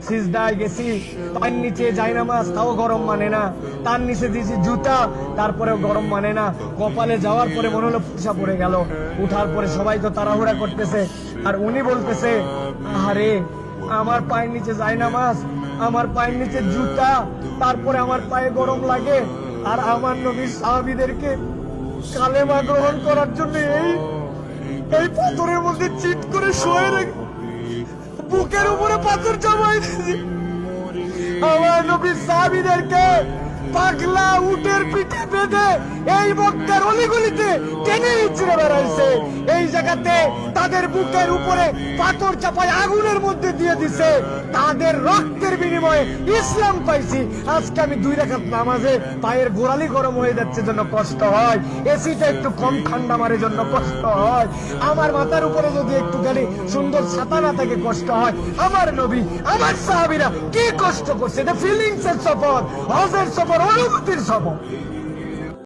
সিজদায় গেছি, পায়ের নিচে জায়নামাজ, তাও গরম মানে না, তার নিচে দিয়েছি জুতা, তারপরেও গরম মানে না। কপালে যাওয়ার পরে মনে হলো ফুসা পড়ে গেল। উঠার পরে সবাই তো তাড়াহুড়া করতেছে, আর উনি বলতেছে, আরে আমার পায়ের নিচে জায়নামাজ, আমার পায়ের নিচে জুতা, তারপরে আমার পায়ে গরম লাগে, আর আমার নবীর সাহাবীদেরকে কালেমা গ্রহণ করার জন্য এই পাথরের মধ্যে চিট করে শুয়ে রেখে বুকের উপরে পাথর জমাই দিয়েছি। আমার নবীর সাহাবীদেরকে পাগলা উটের পিঠে বেঁধে এই মক্কার অলিগলিতে টেনে ইচ্ছুরে বেড়াইছে। এই জায়গাতে তাদের বুকের উপরে পাথর চাপায় আগুনের মধ্যে দিয়ে দিছে। তাদের রক্তের বিনিময়ে ইসলাম পাইছি। আজকে আমি 2 রাকাত নামাজে পায়ের গোড়ালি গরম হয়ে যাচ্ছে জন্য কষ্ট হয়, এসিটা একটু কম ঠান্ডা মারে জন্য কষ্ট হয়, আমার মাথার উপরে যদি একটু গাড়ি সুন্দর ছাতা না থাকে কষ্ট হয়। আমার নবী, আমার সাহাবীরা কি কষ্ট করছে, এটা ফিলিংসের সফর, হজের সফর, অনুভূতির সফর।